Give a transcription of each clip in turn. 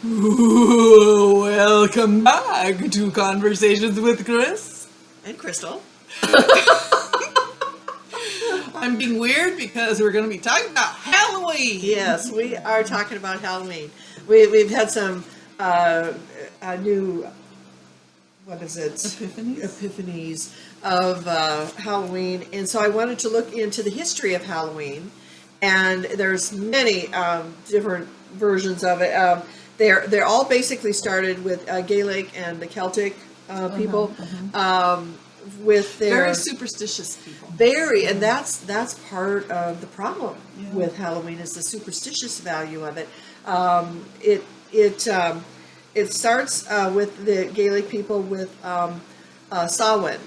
Ooh, welcome back to Conversations with Chris. And Crystal. I'm being weird because we're going to be talking about Halloween. Yes, we are talking about Halloween. We've had some new, what is it? Epiphanies of Halloween. And so I wanted to look into the history of Halloween. And there's many different versions of it. They're all basically started with Gaelic and the Celtic people. With their Very superstitious people. and that's part of the problem with Halloween is the superstitious value of it. It starts with the Gaelic people with Samhain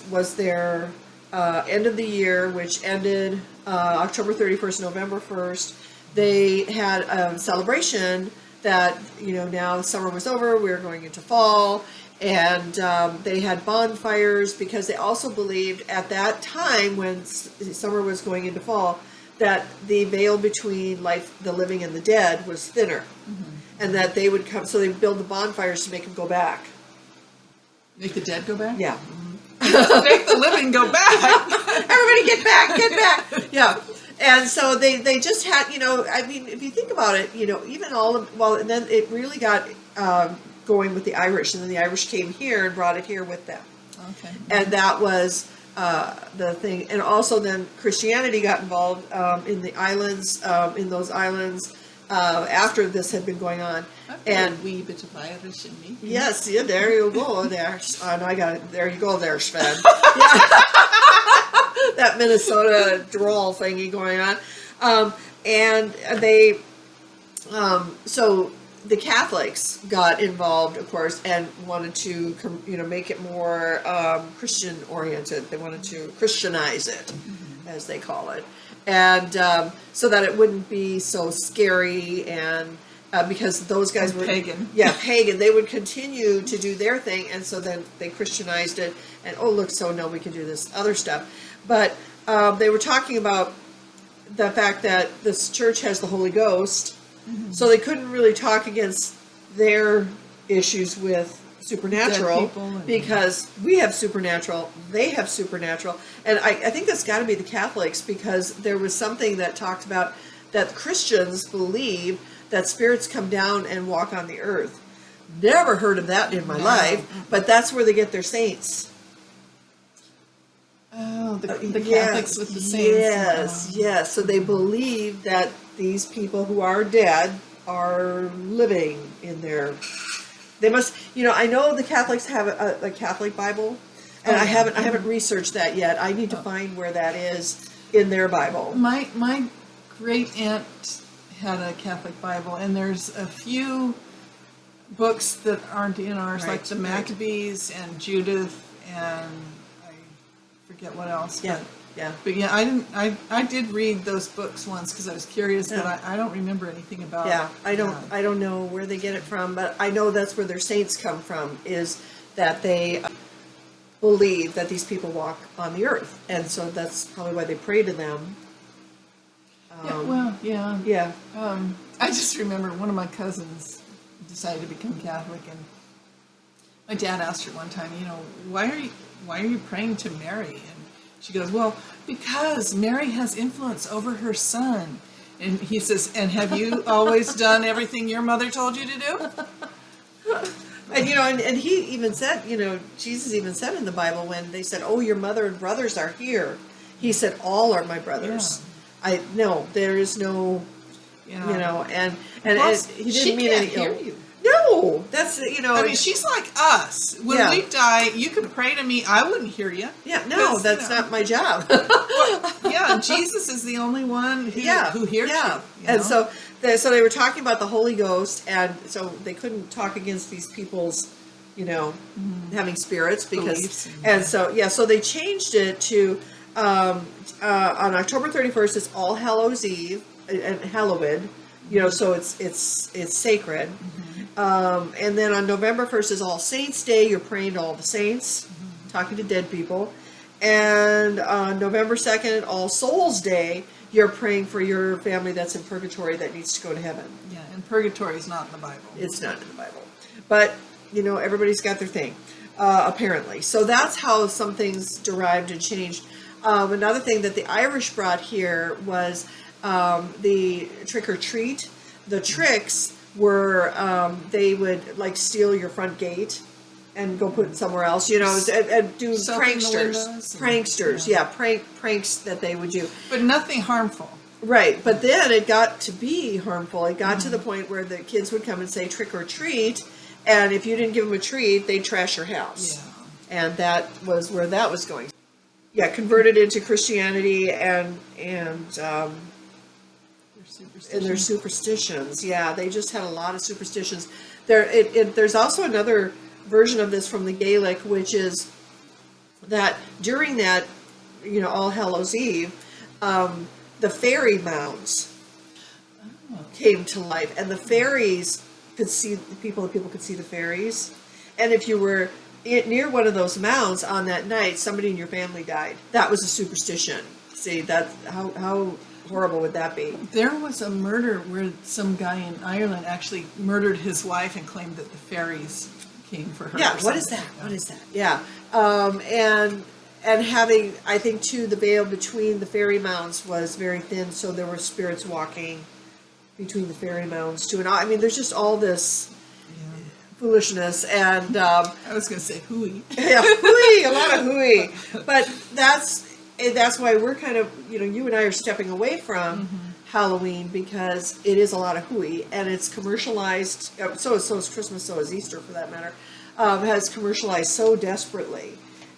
was their end of the year, which ended October 31st, November 1st. They had a celebration that now summer was over, we were going into fall. And they had bonfires because they also believed at that time when summer was going into fall that the veil between the living and the dead was thinner. And that they would come, so they build the bonfires to make them go back. Make the dead go back? Yeah. Make the living go back. Everybody get back. Yeah. And so they just had, I mean, if you think about it, even and then it really got going with the Irish, and then the Irish came here and brought it here with them. Okay. And that was the thing. And also then Christianity got involved in the islands, in those islands, after this had been going on. And a wee bit of Irish in me. Yes, yeah, there you go. There, and I got it. There you go, there, Sven. That Minnesota drawl thingy going on, and they, so the Catholics got involved, of course, and wanted to, make it more Christian oriented. They wanted to Christianize it, as they call it, and so that it wouldn't be so scary and. Because those guys were pagan. Yeah, pagan. They would continue to do their thing, and so then they Christianized it. And look, so now we can do this other stuff. But they were talking about the fact that this church has the Holy Ghost, so they couldn't really talk against their issues with supernatural because we have supernatural, they have supernatural, and I think that's got to be the Catholics because there was something that talked about that Christians believe that spirits come down and walk on the earth. Never heard of that in my life, but that's where they get their saints. Oh, the Catholics with the saints. Yes. So they believe that these people who are dead are living in their. They must, I know the Catholics have a Catholic Bible, and I haven't researched that yet. I need to find where that is in their Bible. My great aunt had a Catholic Bible, and there's a few books that aren't in ours, like the Maccabees and Judith, and I forget what else. Yeah. But I did read those books once because I was curious, but I don't remember anything about. Yeah, I don't know where they get it from, but I know that's where their saints come from. Is that they believe that these people walk on the earth, and so that's probably why they pray to them. Yeah. I just remember one of my cousins decided to become Catholic, and my dad asked her one time, why are you praying to Mary? And she goes, well, because Mary has influence over her son. And he says, and have you always done everything your mother told you to do? And and he even said, Jesus even said in the Bible when they said, oh, your mother and brothers are here. He said, all are my brothers. Yeah. There is no, and plus, he didn't mean any hear you. No, that's I mean, she's like us. When we die, you could pray to me. I wouldn't hear you. Yeah, no, that's not my job. Jesus is the only one who hears you. And so they were talking about the Holy Ghost, and so they couldn't talk against these people's, having spirits because, so they changed it to. On October 31st, it's All Hallows Eve and Hallowed, so it's sacred. And then on November 1st is All Saints Day. You're praying to all the saints, talking to dead people. And on November 2nd, All Souls Day, you're praying for your family that's in purgatory that needs to go to heaven. Yeah, and purgatory is not in the Bible. It's not in the Bible. But, you know, everybody's got their thing, apparently. So that's how some things derived and changed. Another thing that the Irish brought here was the trick or treat. The tricks were they would like steal your front gate and go put it somewhere else, you know, and do Soap in the windows pranksters, and- pranks that they would do. But nothing harmful. Right, but then it got to be harmful. It got to the point where the kids would come and say trick or treat, and if you didn't give them a treat, they'd trash your house. Yeah. And that was where that was going. Yeah, converted into Christianity and their superstitions. Yeah, they just had a lot of superstitions. There's also another version of this from the Gaelic, which is that during that, you know, All Hallows Eve, the fairy mounds came to life, and the fairies could see people could see the fairies, and if you were near one of those mounds on that night, somebody in your family died. That was a superstition. See, that's how horrible would that be? There was a murder where some guy in Ireland actually murdered his wife and claimed that the fairies came for her. Yeah, or what is something. that? What is that? Yeah, and having, I think too, the veil between the fairy mounds was very thin, so there were spirits walking between the fairy mounds too. And I mean, there's just all this foolishness, and I was going to say hooey. yeah, hooey, a lot of hooey. But that's why we're kind of, you know, you and I are stepping away from Halloween, because it is a lot of hooey, and it's commercialized. So is Christmas, so is Easter for that matter. Has commercialized so desperately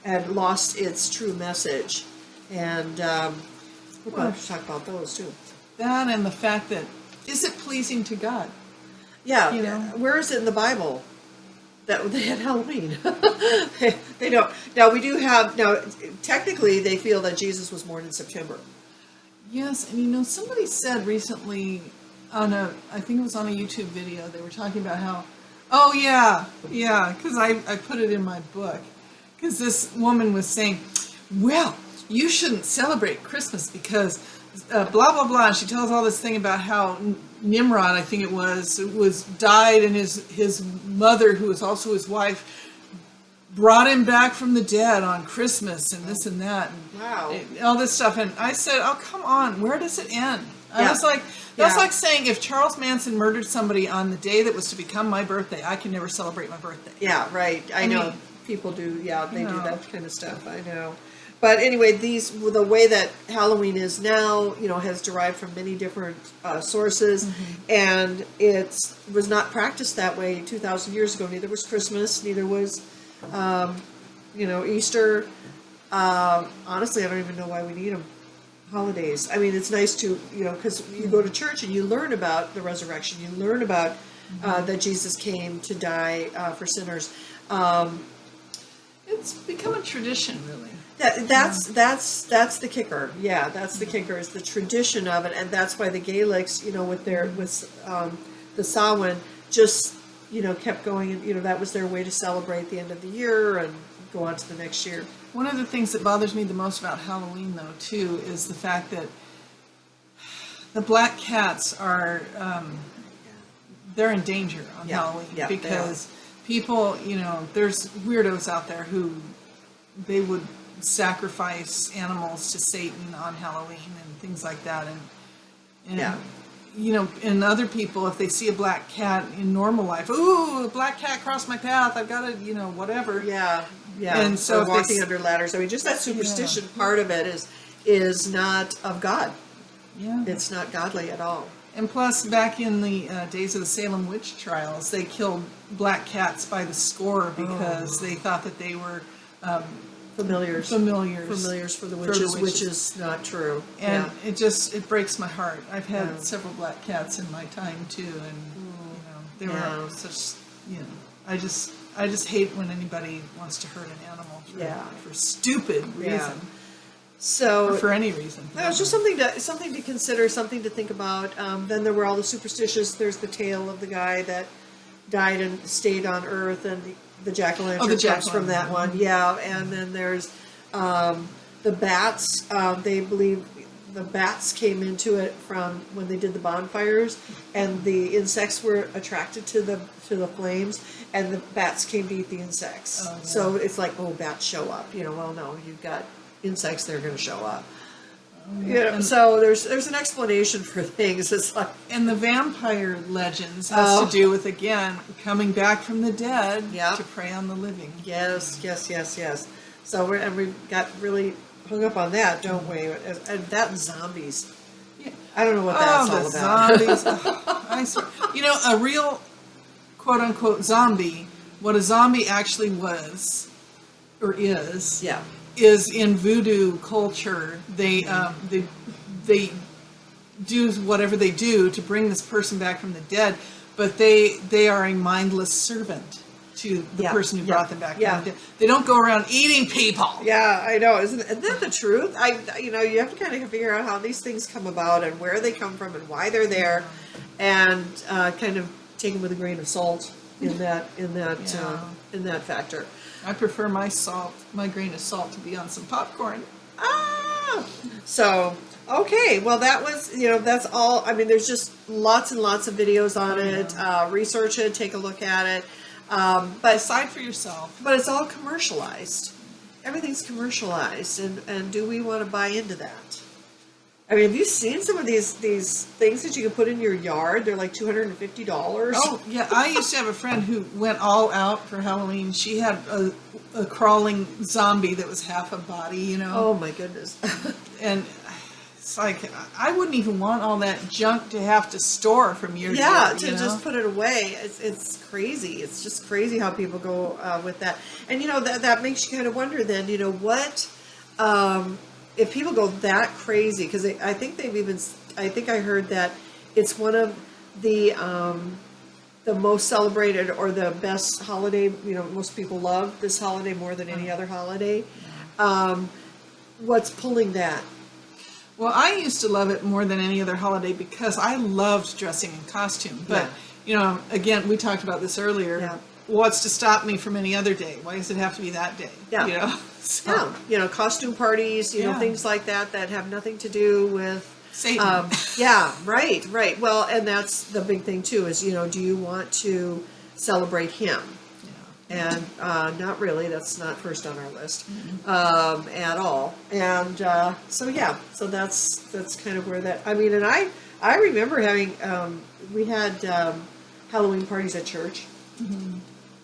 and lost its true message. And we're going to talk about those too. That and the fact that, is it pleasing to God? Yeah, You know? where is it in the Bible that they had Halloween? they don't. Now we do have. Now technically, they feel that Jesus was born in September. Yes, and you know, somebody said recently I think it was on a YouTube video, they were talking about how, oh yeah, because I put it in my book, because this woman was saying, well, you shouldn't celebrate Christmas because blah, blah, blah. And she tells all this thing about how Nimrod, I think it was died, and his mother, who was also his wife, brought him back from the dead on Christmas, and this and that, and Wow. all this stuff. And I said, oh, come on, where does it end? I Yeah. was like, that's Yeah. like saying if Charles Manson murdered somebody on the day that was to become my birthday, I can never celebrate my birthday. Yeah, right. I know mean, people do. Yeah, they do know. that kind of stuff. I know. But anyway, the way that Halloween is now, you know, has derived from many different sources, and it was not practiced that way 2,000 years ago. Neither was Christmas. Neither was, you know, Easter. Honestly, I don't even know why we need them. Holidays. I mean, it's nice to, you know, because you go to church and you learn about the resurrection. You learn about that Jesus came to die for sinners. It's become a tradition, really. That's the kicker. Yeah, that's the kicker, is the tradition of it, and that's why the Gaelics, you know, with the Samhain, just, you know, kept going, and you know, that was their way to celebrate the end of the year and go on to the next year. One of the things that bothers me the most about Halloween, though, too, is the fact that the black cats are, they're in danger on Yeah, Halloween, yeah, they because people, you know, there's weirdos out there who they would sacrifice animals to Satan on Halloween and things like that, and Yeah. you know, and other people, if they see a black cat in normal life, ooh, a black cat crossed my path, I've got to, you know, whatever. Yeah, yeah. And so Or if they walking s- under ladders. I mean, just that superstition part of it is not of God. Yeah. It's not godly at all. And plus, back in the days of the Salem witch trials, they killed black cats by the score because they thought that they were Familiars for the witches, which is not true. And Yeah. it breaks my heart. I've had Yeah. several black cats in my time too, and you know, they Yeah. were such, you know, I just hate when anybody wants to hurt an animal for stupid reason, Yeah. So or for any reason. no, it's just something to consider, something to think about. Then there were all the superstitious. There's the tale of the guy that died and stayed on Earth, and the jack-o'-lantern comes from that one. Yeah, and then there's The bats, they believe the bats came into it from when they did the bonfires, and the insects were attracted to the flames, and the bats came to eat the insects. Oh, yeah. So it's like, oh, bats show up. Well, no, you've got insects; they're going to show up. And- So there's an explanation for things. It's like, And the vampire legends has Oh. to do with, again, coming back from the dead Yep. to prey on the living. yes. So we got really hung up on that, don't we? And that and zombies. Yeah. I don't know what that's Oh, all the about. zombies. Oh, I swear. A real quote-unquote zombie, what a zombie actually was, or is, Yeah. is in voodoo culture. They do whatever they do to bring this person back from the dead, but they are a mindless servant to the Yeah, person who yeah, brought them back yeah. from the dead. They don't go around eating people. Yeah, I know. Isn't that the truth? You have to kind of figure out how these things come about and where they come from and why they're there, and kind of take them with a grain of salt in that factor. I prefer my grain of salt to be on some popcorn. So, okay, well, that was, that's all. I mean, there's just lots and lots of videos on it. Research it, take a look at it. But Decide for yourself. But it's all commercialized. Everything's commercialized, and do we want to buy into that? I mean, have you seen some of these things that you can put in your yard? They're like $250. Oh, yeah. I used to have a friend who went all out for Halloween. She had a crawling zombie that was half a body, Oh my goodness. And it's like, I wouldn't even want all that junk to have to store from year to Yeah, year. to just put it away. It's crazy. It's just crazy how people go with that. And that makes you kind of wonder then, what if people go that crazy, because I think I heard that it's one of the most celebrated or the best holiday. Most people love this holiday more than any other holiday. What's pulling that? Well, I used to love it more than any other holiday because I loved dressing in costume. But, again, we talked about this earlier. Yeah. What's to stop me from any other day? Why does it have to be that day? Yeah. So, Yeah, costume parties, Yeah. things like that have nothing to do with Satan. yeah, right. Well, and that's the big thing too is, do you want to celebrate him? And not really. That's not first on our list at all. And so that's kind of where that. I mean, and I remember having we had Halloween parties at church. Mm-hmm.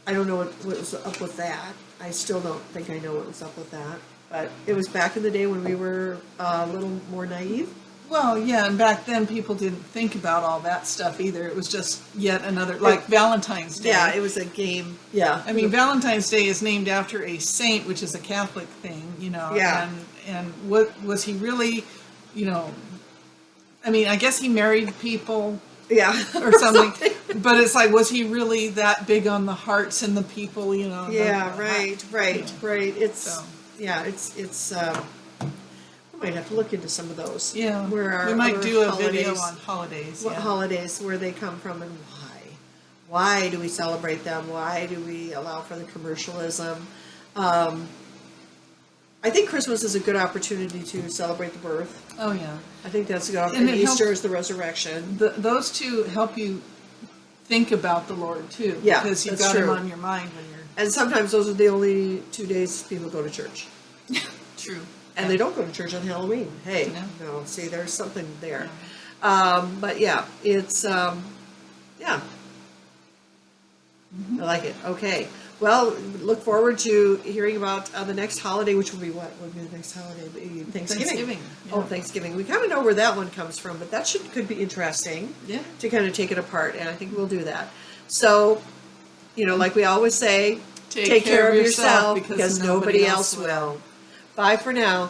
I don't know what was up with that. I still don't think I know what was up with that. But it was back in the day when we were a little more naive. Well, yeah, and back then people didn't think about all that stuff either. It was just yet another, like Valentine's Day. Yeah, it was a game. Yeah. I mean, Valentine's Day is named after a saint, which is a Catholic thing, Yeah. And what was he really, I mean, I guess he married people Yeah. or something, but it's like, was he really that big on the hearts and the people, Yeah, right. It's So. it's we might have to look into some of those. Yeah, Where our we might other do a holidays, video on holidays. what Yeah. holidays, where they come from and why. Why do we celebrate them? Why do we allow for the commercialism? I think Christmas is a good opportunity to celebrate the birth. Oh yeah, I think that's a good And opportunity. it Easter helps- is the resurrection. those two help you think about the Lord too. Yeah, because you've that's got Him true. on your mind when you're And sometimes those are the only 2 days people go to church. true. And they don't go to church on Halloween. Hey, No. no, see, there's something there. But yeah, it's, yeah. I like it. Okay. Well, look forward to hearing about the next holiday, which will be what? What will be the next holiday? Thanksgiving. Thanksgiving, yeah. Oh, Thanksgiving. We kind of know where that one comes from, but that could be interesting. Yeah. To kind of take it apart, and I think we'll do that. So, like we always say, Take care of yourself because nobody else will. Bye for now.